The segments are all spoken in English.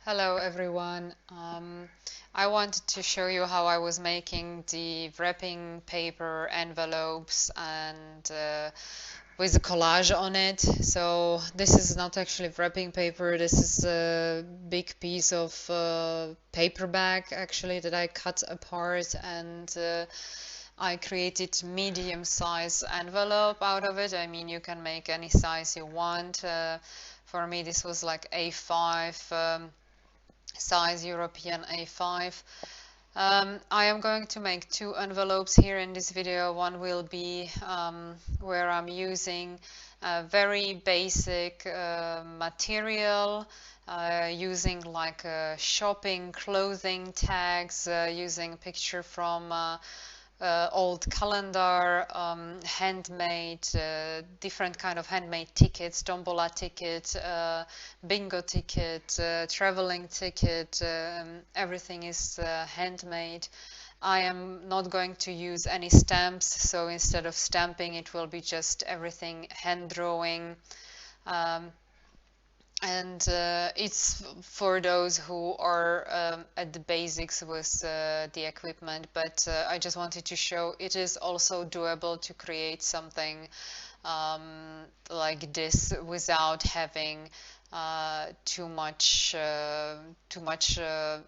Hello everyone. I wanted to show you how I was making the wrapping paper envelopes and with a collage on it. So this is not actually wrapping paper, this is a big piece of paper bag actually that I cut apart and I created medium size envelope out of it. I mean, you can make any size you want. For me, this was like A5 size, European A5. I am going to make two envelopes here in this video. One will be where I'm using a very basic material, using like shopping clothing tags, using picture from old calendar, handmade, different kind of handmade tickets, tombola ticket, bingo ticket, traveling ticket, everything is handmade. I am not going to use any stamps, so instead of stamping, it will be just everything hand drawing. Um, and it's for those who are at the basics with the equipment, but I just wanted to show it is also doable to create something um, like this without having too much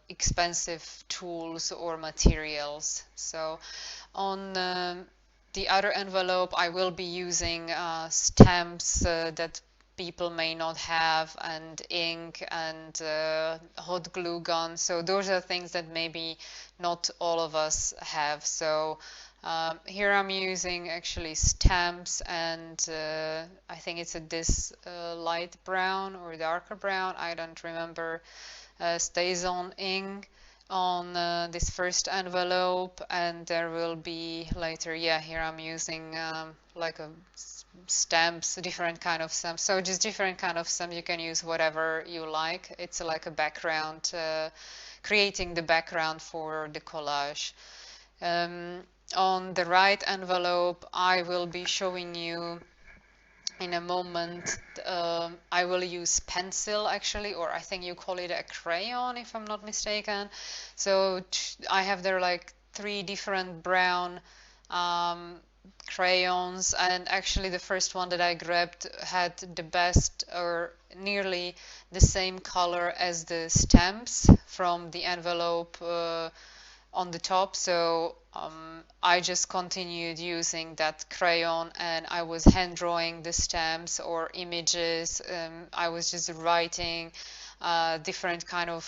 expensive tools or materials. So on the other envelope, I will be using stamps that people may not have, and ink and hot glue gun. So those are things that maybe not all of us have. So here I'm using actually stamps, and I think it's this light brown or darker brown, I don't remember, stays on ink on this first envelope, and there will be later, yeah, here I'm using like a stamps, different kind of stamps. So just different kind of stamps. You can use whatever you like. It's like a background, creating the background for the collage. Um, on the right envelope, I will be showing you in a moment. I will use pencil actually, or I think you call it a crayon if I'm not mistaken. So I have there like three different brown um, crayons, and actually the first one that I grabbed had the best or nearly the same color as the stamps from the envelope on the top. So I just continued using that crayon, and I was hand drawing the stamps or images. I was just writing different kind of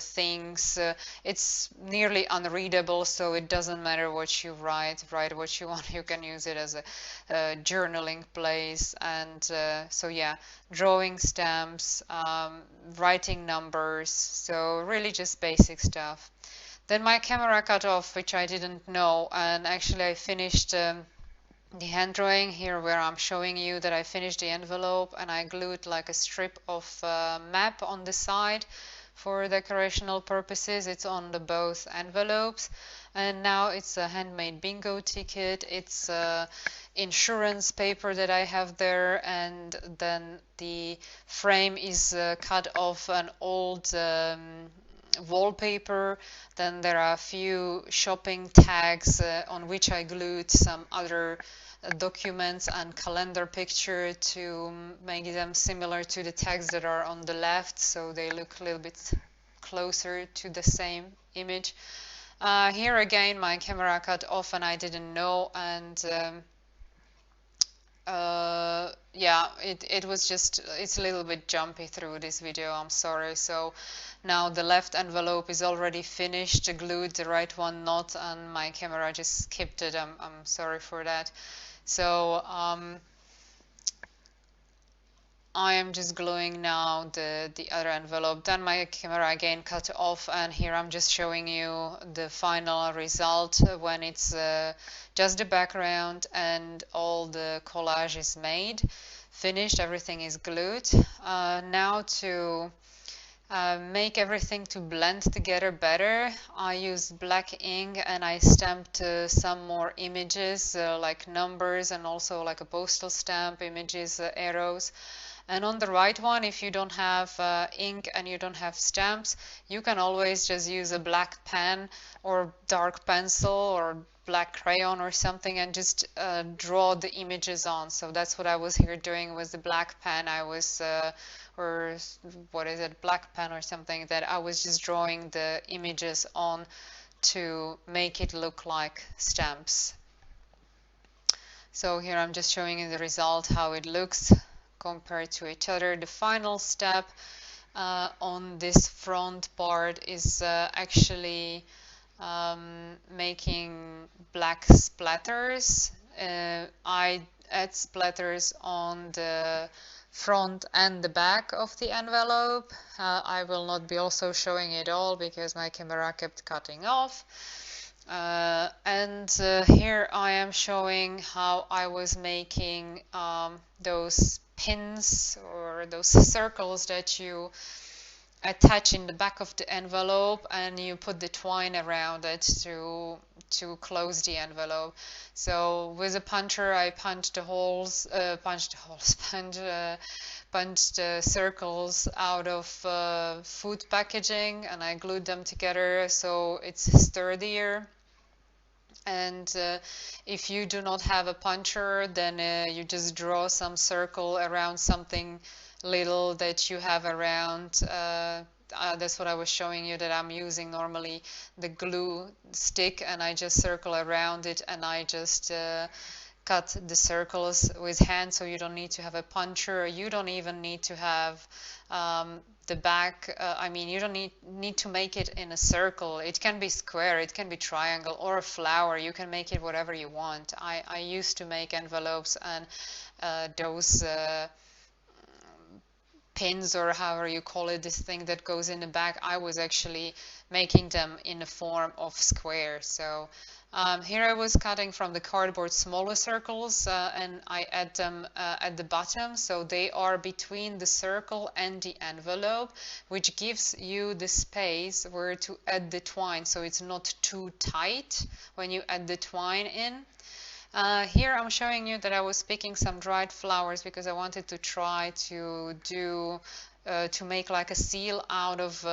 things. It's nearly unreadable, so it doesn't matter what you write. Write what you want. You can use it as a journaling place. And so yeah, drawing stamps, writing numbers. So really just basic stuff. Then my camera cut off, which I didn't know, and actually I finished the hand drawing here where I'm showing you that I finished the envelope, and I glued like a strip of map on the side for decorational purposes. It's on the both envelopes, and now it's a handmade bingo ticket. It's insurance paper that I have there, and then the frame is cut off an old wallpaper. Then there are a few shopping tags on which I glued some other documents and calendar picture to make them similar to the tags that are on the left, so they look a little bit closer to the same image. Here again my camera cut off and I didn't know, and yeah, it was just, it's a little bit jumpy through this video, I'm sorry. So now the left envelope is already finished, glued, the right one not, and my camera just skipped it. I'm sorry for that. So I am just gluing now the other envelope. Then my camera again cut off, and here I'm just showing you the final result when it's just the background and all the collage is made, finished, everything is glued. Now to make everything to blend together better, I used black ink and I stamped some more images like numbers and also like a postal stamp images, arrows. And on the right one, if you don't have ink and you don't have stamps, you can always just use a black pen or dark pencil or black crayon or something and just draw the images on. So that's what I was here doing with the black pen. I was, or what is it, black pen or something, that I was just drawing the images on to make it look like stamps. So here I'm just showing you the result, how it looks compared to each other. The final step on this front part is actually making black splatters. I add splatters on the front and the back of the envelope. I will not be also showing it all because my camera kept cutting off. And here I am showing how I was making those pins or those circles that you attach in the back of the envelope, and you put the twine around it to close the envelope. So with a puncher, I punched circles out of food packaging, and I glued them together so it's sturdier. And if you do not have a puncher, then you just draw some circle around something little that you have around. That's what I was showing you, that I'm using normally the glue stick, and I just circle around it, and I just cut the circles with hand. So you don't need to have a puncher. You don't even need to have the back. I mean, you don't need to make it in a circle. It can be square, it can be triangle, or a flower. You can make it whatever you want. I used to make envelopes, and those pins, or however you call it, this thing that goes in the back, I was actually making them in the form of square. So here I was cutting from the cardboard smaller circles, and I add them at the bottom, so they are between the circle and the envelope, which gives you the space where to add the twine, so it's not too tight when you add the twine in. Here I'm showing you that I was picking some dried flowers because I wanted to try to do to make like a seal out of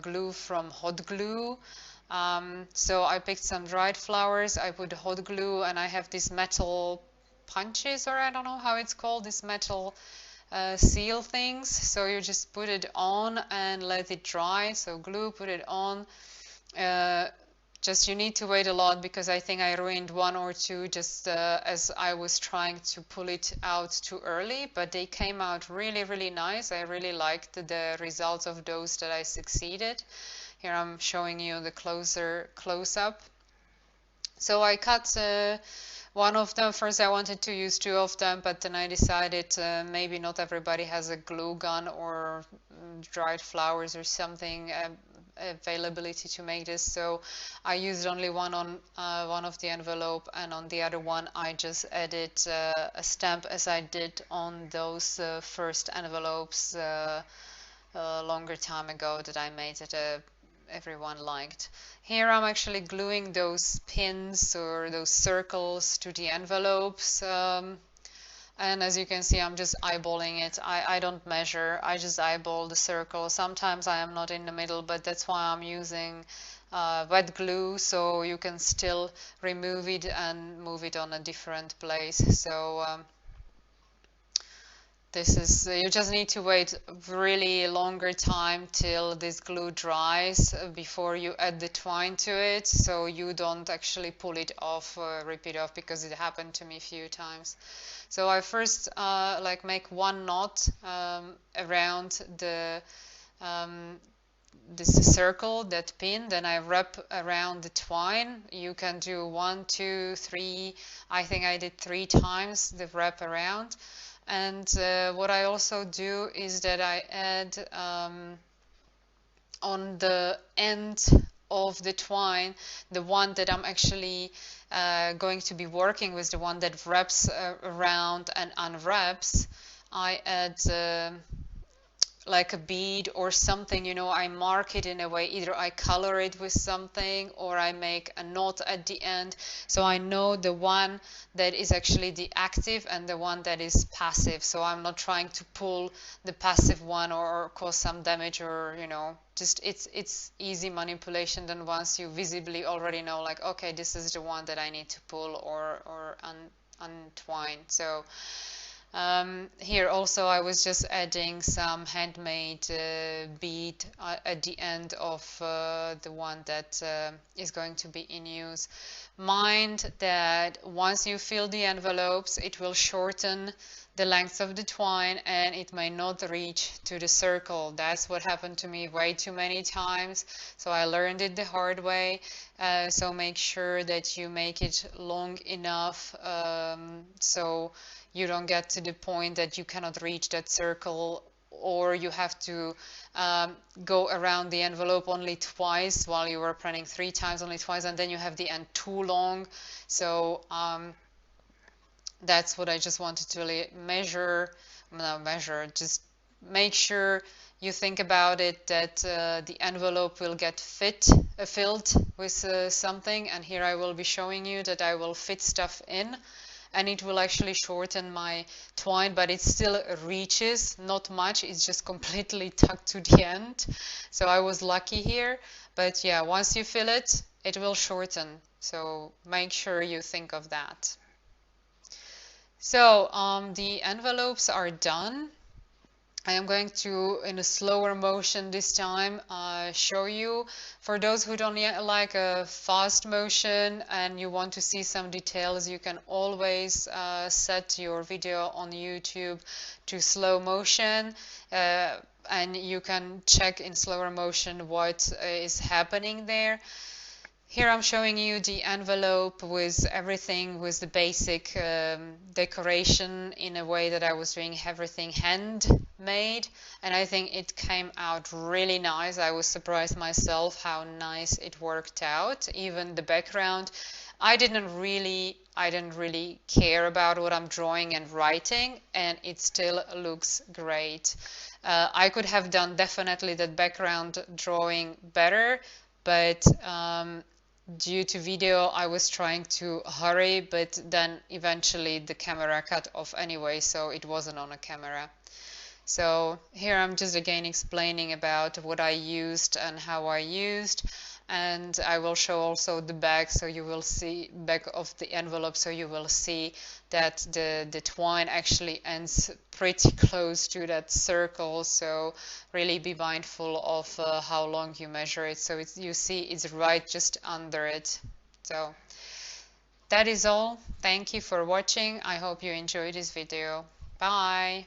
glue from hot glue. So I picked some dried flowers, I put hot glue, and I have these metal punches, or I don't know how it's called, these metal seal things. So you just put it on and let it dry. So glue, put it on. Just you need to wait a lot because I think I ruined one or two just as I was trying to pull it out too early, but they came out really, really nice. I really liked the results of those that I succeeded. Here I'm showing you the close-up. So I cut one of them. First I wanted to use two of them, but then I decided maybe not everybody has a glue gun or dried flowers or something availability to make this, so I used only one on one of the envelope, and on the other one I just added a stamp as I did on those first envelopes a longer time ago that I made that everyone liked. Here I'm actually gluing those pins or those circles to the envelopes. And as you can see, I'm just eyeballing it. I don't measure, I just eyeball the circle. Sometimes I am not in the middle, but that's why I'm using wet glue, so you can still remove it and move it on a different place. So this is, you just need to wait really longer time till this glue dries before you add the twine to it, so you don't actually pull it off or rip it off, because it happened to me a few times. So I first like make one knot around the this circle, that pin, then I wrap around the twine. You can do 1, 2, 3, I think I did 3 times the wrap around. And what I also do is that I add on the end of the twine, the one that I'm actually going to be working with, the one that wraps around and unwraps, I add like a bead or something, you know, I mark it in a way, either I color it with something or I make a knot at the end, so I know the one that is actually the active and the one that is passive, so I'm not trying to pull the passive one or cause some damage, or you know, just it's easy manipulation. Then once you visibly already know, like, okay, this is the one that I need to pull or untwine. So here also I was just adding some handmade bead at the end of the one that is going to be in use. Mind that once you fill the envelopes, it will shorten the length of the twine and it may not reach to the circle. That's what happened to me way too many times, so I learned it the hard way. So make sure that you make it long enough so you don't get to the point that you cannot reach that circle, or you have to go around the envelope only twice while you were planning 3 times, only twice, and then you have the end too long. So that's what I just wanted to really just make sure you think about it, that the envelope will get filled with something, and here I will be showing you that I will fit stuff in and it will actually shorten my twine, but it still reaches, not much, it's just completely tucked to the end. So I was lucky here, but yeah, once you fill it, it will shorten, so make sure you think of that. So the envelopes are done. I am going to, in a slower motion this time, show you. For those who don't like a fast motion and you want to see some details, you can always set your video on YouTube to slow motion, and you can check in slower motion what is happening there. Here I'm showing you the envelope with everything, with the basic decoration, in a way that I was doing everything handmade, and I think it came out really nice. I was surprised myself how nice it worked out. Even the background, I didn't really care about what I'm drawing and writing, and it still looks great. I could have done definitely that background drawing better, but due to video, I was trying to hurry, but then eventually the camera cut off anyway, so it wasn't on a camera. So here I'm just again explaining about what I used and how I used, and I will show also the back, so you will see back of the envelope, so you will see that the twine actually ends pretty close to that circle, so really be mindful of how long you measure it, so you see it's right just under it. So that is all. Thank you for watching. I hope you enjoyed this video. Bye.